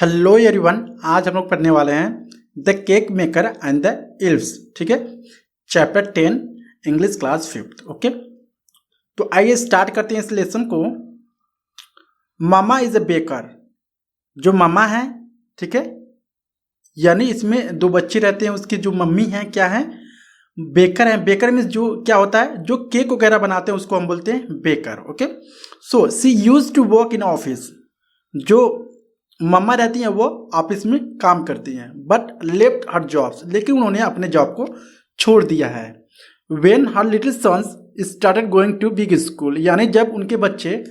Hello everyone, आज हम लोग पढ़ने वाले हैं the cake maker and the elves. ठीक है, chapter 10 English class 5th। Okay, तो आइए स्टार्ट करते हैं इस लेसन को। मामा इज अ बेकर। जो मामा है, ठीक है, यानी इसमें दो बच्चे रहते हैं, उसकी जो मम्मी है क्या है, बेकर है। बेकर में जो क्या होता है, जो केक वगैरह बनाते हैं उसको हम बोलते हैं baker. Okay, so she use to work in office. जो मम्मा रहती हैं वो ऑफिस में काम करती हैं, बट लेफ्ट हर जॉब्स, लेकिन उन्होंने अपने जॉब को छोड़ दिया है। When her little sons started going to big school, यानी जब उनके बच्चे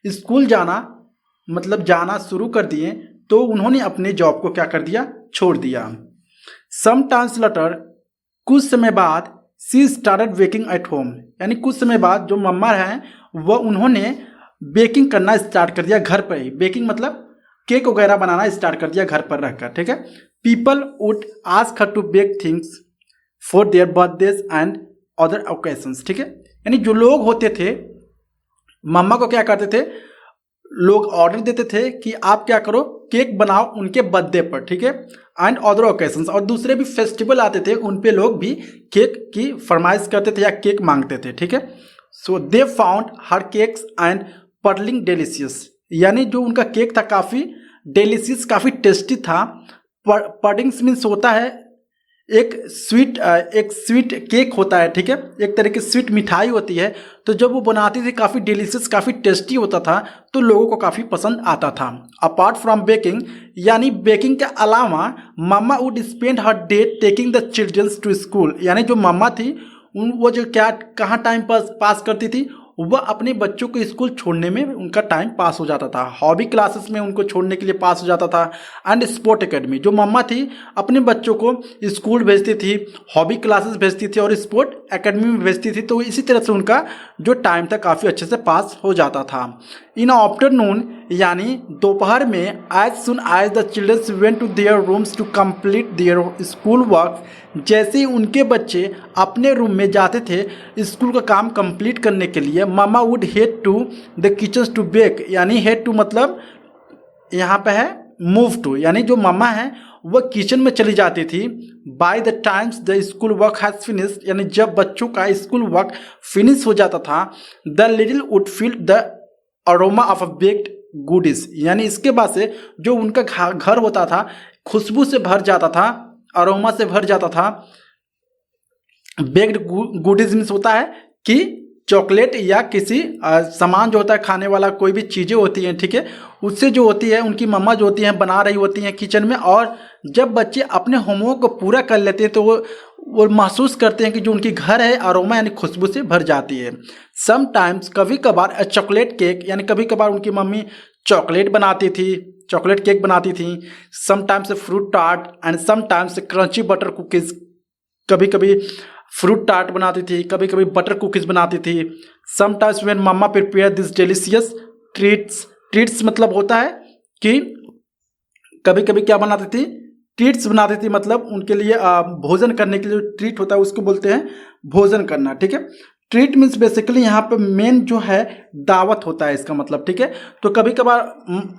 स्कूल जाना शुरू कर दिए तो उन्होंने अपने जॉब को क्या कर दिया, छोड़ दिया। सम टाइम्स लेटर, कुछ समय बाद, सी स्टार्टेड बेकिंग एट होम, यानी कुछ समय बाद जो मम्मा हैं वह उन्होंने बेकिंग करना स्टार्ट कर दिया घर पर ही। बेकिंग मतलब केक वगैरह बनाना स्टार्ट कर दिया घर पर रहकर। ठीक है, people would ask her to bake things for their birthdays and other occasions. ठीक है, यानी जो लोग होते थे, मम्मा को क्या करते थे, लोग ऑर्डर देते थे कि आप क्या करो, केक बनाओ उनके बर्थडे पर। ठीक है, एंड अदर ओकेजन्स, और दूसरे भी फेस्टिवल आते थे उन पे लोग भी केक की फरमाइश करते थे या केक मांगते थे। ठीक है, so they found her cakes and purling delicious, यानी जो उनका केक था काफ़ी डिलीशियस, काफ़ी टेस्टी था। पडिंग्स मीन्स होता है एक स्वीट केक होता है। ठीक है, एक तरह की स्वीट मिठाई होती है। तो जब वो बनाती थी काफ़ी डिलीशियस, काफ़ी टेस्टी होता था, तो लोगों को काफ़ी पसंद आता था। अपार्ट फ्रॉम बेकिंग, यानी बेकिंग के अलावा mamma would spend her day taking the childrens to school, यानी जो मम्मा थी वो जो क्या कहाँ टाइम पास करती थी, वह अपने बच्चों को स्कूल छोड़ने में उनका टाइम पास हो जाता था। हॉबी क्लासेस में उनको छोड़ने के लिए पास हो जाता था। एंड स्पोर्ट एकेडमी, जो मम्मा थी अपने बच्चों को स्कूल भेजती थी, हॉबी क्लासेस भेजती थी और स्पोर्ट एकेडमी में भेजती थी। तो इसी तरह से उनका जो टाइम था काफ़ी अच्छे से पास हो जाता था। इन आफ्टरनून, यानी दोपहर में, as soon as the children's went to their rooms to complete their school work, जैसे ही उनके बच्चे अपने रूम में जाते थे स्कूल का काम कंप्लीट करने के लिए, mama would head to the kitchen to bake, यानी हेड टू मतलब यहाँ पे है मूव टू, यानी जो मामा है वह किचन में चली जाती थी। Bye the times the school work has finished, यानी जब बच्चों का स्कूल वर्क फिनिश हो जाता था, the little would feel the aroma of a baked goodies, यानी इसके बाद से जो उनका घर होता था खुशबू से भर जाता था, अरोमा से भर जाता था। बेक्ड गुडीज मीन्स होता है कि चॉकलेट या किसी सामान जो होता है खाने वाला, कोई भी चीज़ें होती हैं, ठीक है, उससे जो होती है उनकी मम्मा जो होती हैं बना रही होती हैं किचन में। और जब बच्चे अपने होमवर्क को पूरा कर लेते हैं तो वो महसूस करते हैं कि जो उनकी घर है अरोमा यानी खुशबू से भर जाती है। समटाइम्स, कभी कभार, चॉकलेट केक, यानी कभी कभार उनकी मम्मी चॉकलेट बनाती थी, चॉकलेट केक बनाती थी। Sometimes fruit tart and sometimes crunchy butter cookies, कभी कभी फ्रूट टार्ट बनाती थी, कभी कभी बटर कुकीज़ बनाती थी। Sometimes when mamma prepare this delicious treats मतलब होता है कि कभी कभी क्या बनाती थी, ट्रीट्स बनाती थी, मतलब उनके लिए भोजन करने के लिए जो ट्रीट होता है उसको बोलते हैं भोजन करना। ठीक है, ट्रीट मीन्स बेसिकली यहाँ पे मेन जो है दावत होता है इसका मतलब। ठीक है, तो कभी कभार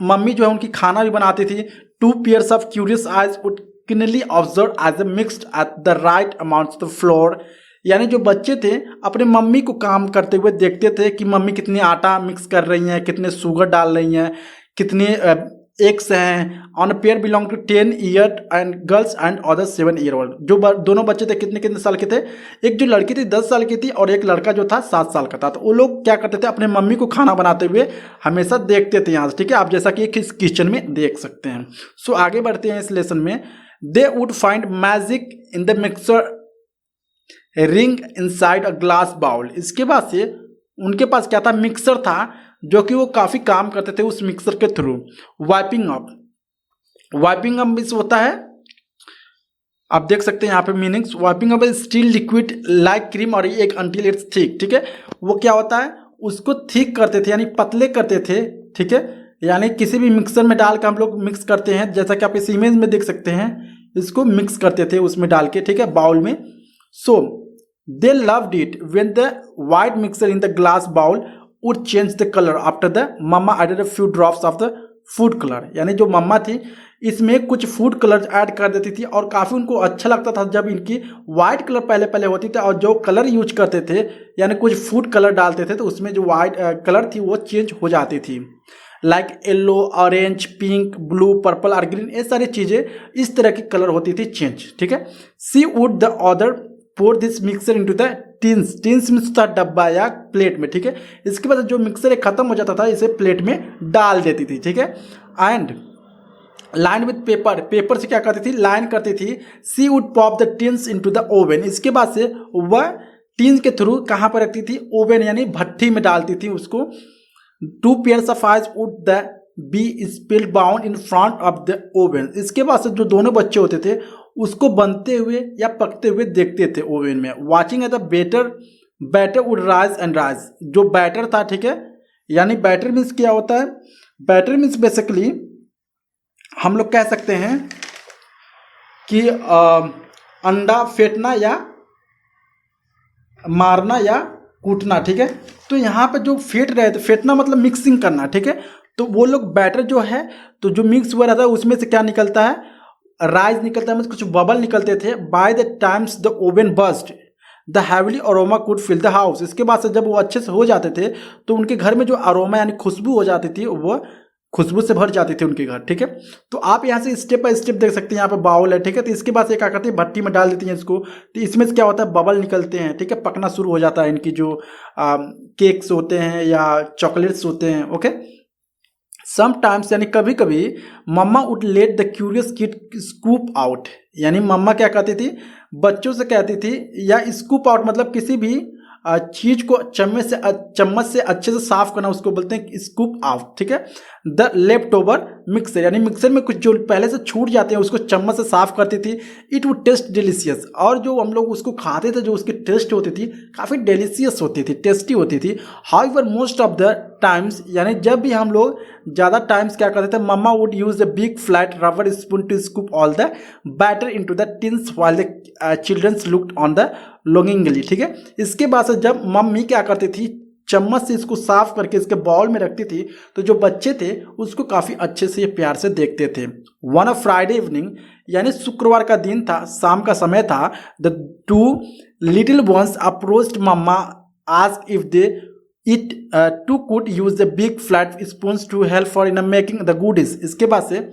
मम्मी जो है उनकी खाना भी बनाती थी। Two pairs of curious eyes would keenly observed as a mixed at the right amounts of flour, यानी जो बच्चे थे अपने मम्मी को काम करते हुए देखते थे कि मम्मी कितनी आटा मिक्स कर रही हैं, कितने शुगर डाल रही हैं, कितने एग्स हैं। On a pair belong to 10 year and girls and other 7 year old, जो दोनों बच्चे थे कितने कितने साल के थे, एक जो लड़की थी 10 साल की थी और एक लड़का जो था 7 साल का था। तो वो लोग क्या करते थे, अपने मम्मी को खाना बनाते हुए हमेशा देखते थे यहाँ से। ठीक है, आप जैसा कि इस किचन में देख सकते हैं। सो आगे बढ़ते हैं इस लेसन में। They would find magic in the mixer ring inside a glass bowl. इसके बाद से उनके पास क्या था, मिक्सर था, जो कि वो काफ़ी काम करते थे उस मिक्सर के थ्रू। वाइपिंग अप मीन्स होता है, आप देख सकते हैं यहाँ पे meanings. Wiping up steel liquid like cream और एक अंटिल इट्स थिक। ठीक है, वो क्या होता है, उसको थिक करते थे यानी पतले करते थे। ठीक है, यानी किसी भी मिक्सर में डाल कर हम लोग मिक्स करते हैं, जैसा कि आप इस इमेज में देख सकते हैं, इसको मिक्स करते थे उसमें डाल के। ठीक है, बाउल में। So they loved it when the white mixer in the glass bowl would change the colour after the mamma added a few drops of the food colour, यानी जो मम्मा थी इसमें कुछ फूड कलर ऐड कर देती थी और काफ़ी उनको अच्छा लगता था जब इनकी वाइट कलर पहले पहले होती थी, और जो कलर यूज करते थे यानी कुछ फूड कलर डालते थे तो उसमें जो वाइट कलर थी वो चेंज हो जाती थी, like yellow, orange, pink, blue, purple और ग्रीन, ये सारी चीज़ें इस तरह की कलर होती थी चेंज। ठीक है, she would the other pour this mixer into the tins, tins means था डब्बा या प्लेट में। ठीक है, इसके बाद जो मिक्सर खत्म हो जाता था इसे प्लेट में डाल देती थी। ठीक है, and line with paper, paper से क्या करती थी, लाइन करती थी। She would pop the tins into the oven, इसके बाद से वह टिन्स के थ्रू कहाँ पर रखती थी, ओवन यानी भट्टी में डालती थी उसको। 2 pairs of eyes would the be spell bound in front of the oven, इसके बाद से जो दोनों बच्चे होते थे उसको बनते हुए या पकते हुए देखते थे ओवन में। Watching at the batter would rise and rise, जो बैटर था, ठीक है, यानी बैटर मीन्स क्या होता है, बैटर मीन्स बेसिकली हम लोग कह सकते हैं कि अंडा फेंटना या मारना या कूटना। ठीक है, तो यहाँ पे जो फेंट रहे थे, फेंटना मतलब मिक्सिंग करना। ठीक है, तो वो लोग बैटर जो है तो जो मिक्स हुआ रहता है उसमें से क्या निकलता है, राइज निकलता है, मतलब कुछ बबल निकलते थे। By the times the oven burst the heavenly aroma could fill the house, इसके बाद से जब वो अच्छे से हो जाते थे तो उनके घर में जो अरोमा यानी खुशबू हो जाती थी वो खुशबू से भर जाती थी उनके घर। ठीक है, तो आप यहाँ से स्टेप बाय स्टेप देख सकते हैं, यहाँ पे बाउल है। ठीक है, तो इसके बाद से क्या करते हैं, भट्टी में डाल देती हैं इसको, तो इसमें से क्या होता है, बबल निकलते हैं। ठीक है, पकना शुरू हो जाता है इनकी जो केक्स होते हैं या चॉकलेट्स होते हैं। ओके, समटाइम्स यानी कभी कभी mamma would let the curious kid scoop out, यानी मम्मा क्या कहती थी, बच्चों से कहती थी, या स्कूप आउट मतलब किसी भी चीज को चम्मच से अच्छे से साफ करना, उसको बोलते हैं स्कूप आउट। ठीक है, द लेफ्ट ओवर मिक्सर, यानी मिक्सर में कुछ जो पहले से छूट जाते हैं उसको चम्मच से साफ करती थी। इट वुड टेस्ट डिलीशियस, और जो हम लोग उसको खाते थे जो उसकी टेस्ट होती थी काफ़ी डिलीशियस होती थी, टेस्टी होती थी। However most of the times, यानी जब भी हम लोग ज़्यादा टाइम्स क्या करते थे, mamma would use a big flat rubber spoon to scoop all the batter into the tins while the childrens looked on the longingly. ठीक है, इसके बाद से जब मम्मी क्या करती थी, चम्मच से इसको साफ करके इसके बाउल में रखती थी, तो जो बच्चे थे उसको काफ़ी अच्छे से प्यार से देखते थे। वन ऑफ फ्राइडे इवनिंग, यानी शुक्रवार का दिन था, शाम का समय था, the 2 little ones approached mamma asked if they it too could use the big flat spoons to help for in making the goodies. इसके बाद से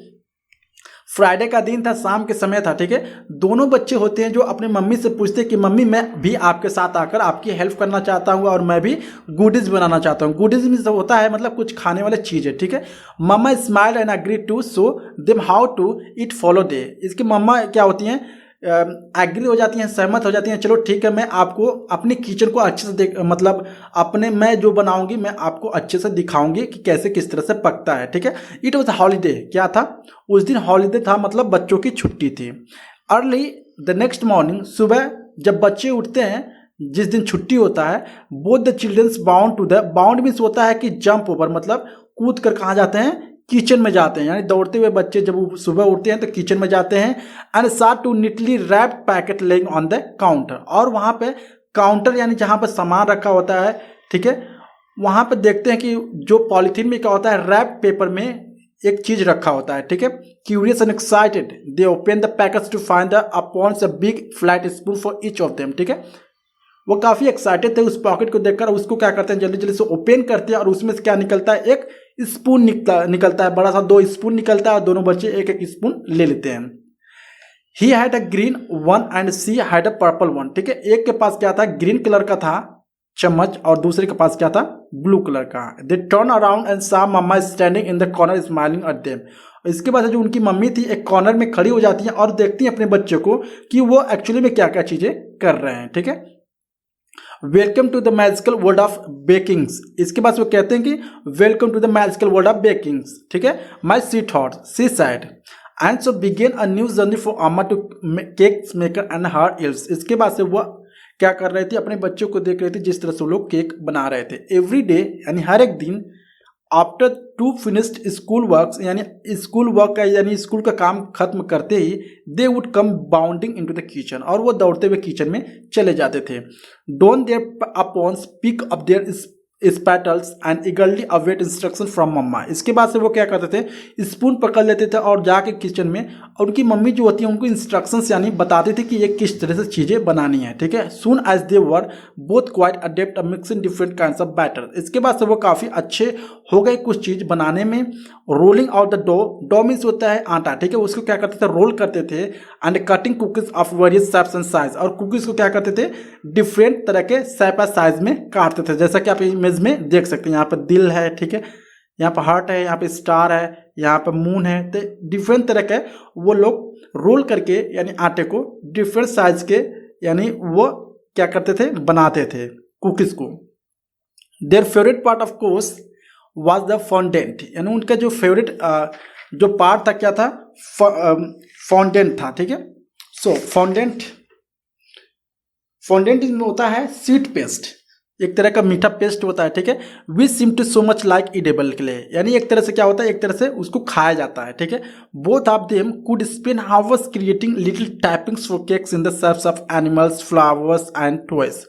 फ्राइडे का दिन था, शाम के समय था। ठीक है, दोनों बच्चे होते हैं जो अपने मम्मी से पूछते हैं कि मम्मी मैं भी आपके साथ आकर आपकी हेल्प करना चाहता हूँ और मैं भी गुडीज बनाना चाहता हूँ। गुडीज में होता है मतलब कुछ खाने वाले चीज़ है। ठीक है, mamma smile and agree to show them how to it follow day. इसकी मम्मा क्या होती हैं, एग्री हो जाती हैं, सहमत हो जाती हैं, चलो ठीक है मैं आपको अपने किचन को अच्छे से मतलब अपने मैं जो बनाऊंगी मैं आपको अच्छे से दिखाऊंगी कि कैसे किस तरह से पकता है। ठीक है, इट वॉज हॉलीडे, क्या था उस दिन हॉलीडे था, मतलब बच्चों की छुट्टी थी। अर्ली द नेक्स्ट मॉर्निंग, सुबह जब बच्चे उठते हैं जिस दिन छुट्टी होता है, both the children's bound to the, bound means होता है कि जंप ओवर, मतलब कूद कर कहाँ जाते हैं, किचन में जाते हैं, यानी दौड़ते हुए बच्चे जब सुबह उठते हैं तो किचन में जाते हैं। And start to neatly wrap packet laying on the counter, और वहाँ पे काउंटर यानी जहाँ पर सामान रखा होता है, ठीक है, वहाँ पे देखते हैं कि जो पॉलीथीन में क्या होता है, रैप पेपर में एक चीज रखा होता है। ठीक है, curious and excited they open the packets to find the upon a big flat spoon for each of them. ठीक है, वो काफ़ी एक्साइटेड थे उस पॉकेट को देखकर, उसको क्या करते हैं जल्दी जल्दी से ओपन करते हैं और उसमें से क्या निकलता है, एक स्पून निकलता है, बड़ा सा 2 स्पून निकलता है और दोनों बच्चे एक एक स्पून ले लेते हैं। He had a green one and she had a purple one. ठीक है, एक के पास क्या था, ग्रीन कलर का था चम्मच और दूसरे के पास क्या था, ब्लू कलर का। They turn around and saw mamma standing in the corner smiling at them. इसके बाद जो उनकी मम्मी थी एक कॉर्नर में खड़ी हो जाती है और देखती है अपने बच्चे को कि वो एक्चुअली में क्या क्या चीजें कर रहे हैं। ठीक है, welcome to the magical world of bakings, इसके बाद वो कहते हैं कि welcome to the magical world of bakings. ठीक है, my sweetheart she said and so began a new journey for amma to cakes maker and her elves. इसके बाद से वह क्या कर रहे थे, अपने बच्चों को देख रहे थे जिस तरह से वो लोग केक बना रहे थे। एवरी डे यानी हर एक दिन, आफ्टर 2 फिनिश्ड स्कूल वर्क, यानी स्कूल वर्क का यानी स्कूल का काम खत्म करते ही, they would come bounding into the kitchen, और वो दौड़ते हुए किचन में चले जाते थे। Don their upon speak of their spatulas and eagerly await instruction from mamma. इसके बाद से वो क्या करते थे, स्पून पकड़ लेते थे और जाके किचन में, और उनकी मम्मी जो होती है उनको इंस्ट्रक्शंस यानी बताती थी कि ये किस तरह से चीज़ें बनानी है, ठीक है। Soon as they were both quite adept a mixing different kinds of batter. इसके बाद से वो काफ़ी अच्छे हो गए कुछ चीज़ बनाने में। Rolling out the dough means होता है आटा, ठीक है, उसको क्या करते थे, रोल करते थे। And cutting cookies of various shapes and size, और कुकीज को क्या करते थे, डिफरेंट तरह के शेप एंड साइज में काटते थे, जैसा कि आप इमेज में देख सकते हैं। यहाँ पर दिल है, ठीक है, यहाँ पर हार्ट है, यहाँ पे स्टार है, यहाँ पर मून है, तो डिफरेंट तरह के वो लोग रोल करके यानी आटे को डिफरेंट साइज के यानी वो क्या करते थे, बनाते थे कुकीज को। Their favourite part of course was the fondant, यानी उनका जो फेवरेट जो पार्ट था क्या था, फॉन्डेंट था, ठीक है। सो फॉन्डेंट में होता है स्वीट पेस्ट, एक तरह का मीठा पेस्ट होता है, ठीक है। Which seem to so much like edible के लिए, यानी एक तरह से क्या होता है, एक तरह से उसको खाया जाता है, ठीक है। Both of them could spend hours creating little toppings for cakes in the shapes of animals, flowers and toys,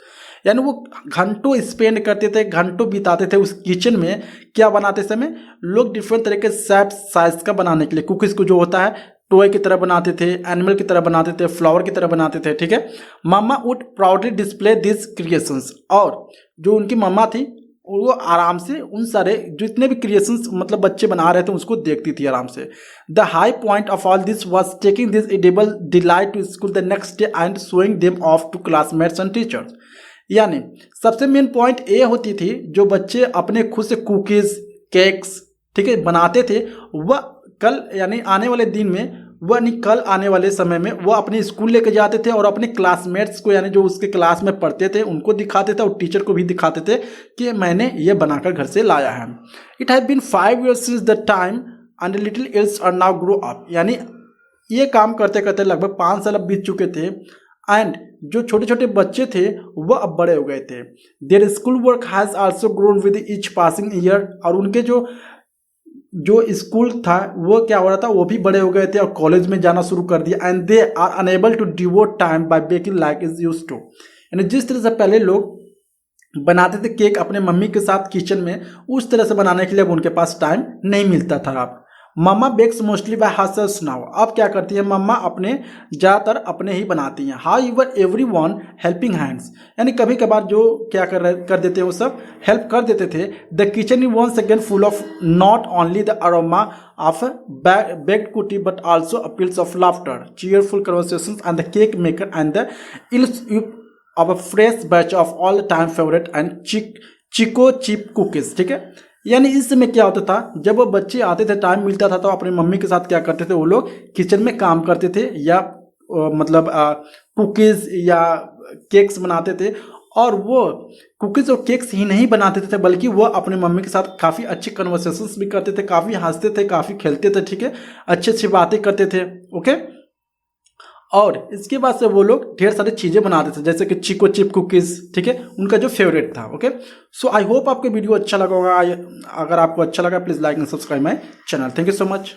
यानी वो घंटों स्पेंड करते थे, घंटों बिताते थे उस किचन में क्या बनाते समय, लोग डिफरेंट तरह के शेप साइज का बनाने के लिए कुकीज़ को जो होता है टॉय की तरह बनाते थे, एनिमल की तरह बनाते थे, फ्लावर की तरह बनाते थे, ठीक है। Mama would proudly display this creations, और जो उनकी मम्मा थी वो आराम से उन सारे जितने भी क्रिएशंस मतलब बच्चे बना रहे थे उसको देखती थी आराम से। The high point of all this was taking this edible delight to school the next day and showing them off to classmates and teachers, यानी सबसे मेन पॉइंट ये होती थी जो बच्चे अपने खुद से कुकीज़, केक्स, ठीक है, बनाते थे, वह कल यानी आने वाले दिन में वह नहीं कल आने वाले समय में वो अपने स्कूल लेके जाते थे और अपने क्लासमेट्स को यानी जो उसके क्लास में पढ़ते थे उनको दिखाते थे और टीचर को भी दिखाते थे कि मैंने ये बनाकर घर से लाया है। It have been 5 years since the time and little else are now grow up, यानी ये काम करते करते लगभग 5 साल अब बीत चुके थे एंड जो छोटे छोटे बच्चे थे वह अब बड़े हो गए थे। Their school work has also grown with each passing year, और उनके जो स्कूल था वो क्या हो रहा था, वो भी बड़े हो गए थे और कॉलेज में जाना शुरू कर दिया। And they are unable to devote time by baking like is used to, यानी जिस तरह से पहले लोग बनाते थे केक अपने मम्मी के साथ किचन में, उस तरह से बनाने के लिए अब उनके पास टाइम नहीं मिलता था। अब mamma bakes mostly by herself now, अब क्या करती है मम्मा अपने ज़्यादातर अपने ही बनाती हैं। How ever every one helping hands, यानी कभी कभार जो क्या कर देते हैं वो सब हेल्प कर देते थे। The kitchen is once again full of not only the aroma of baked cookie but also appeals of laughter, cheerful conversations and the cake maker and the elves of a fresh batch of all time favourite and choco chip cookies, ठीक है। यानी इस समय क्या होता था, जब वो बच्चे आते थे टाइम मिलता था तो अपनी मम्मी के साथ क्या करते थे, वो लोग किचन में काम करते थे या मतलब कुकीज़ या केक्स बनाते थे। और वो कुकीज़ और केक्स ही नहीं बनाते थे बल्कि वो अपने मम्मी के साथ काफ़ी अच्छे कन्वर्सेशंस भी करते थे, काफ़ी हंसते थे, काफ़ी खेलते थे, ठीक है, अच्छी अच्छी बातें करते थे, ओके। और इसके बाद से वो लोग ढेर सारी चीज़ें बनाते थे जैसे कि चिको चिप कुकीज़, ठीक है, उनका जो फेवरेट था, ओके। सो आई होप आपको वीडियो अच्छा लगा होगा। अगर आपको अच्छा लगा please like and subscribe my channel. Thank you so much.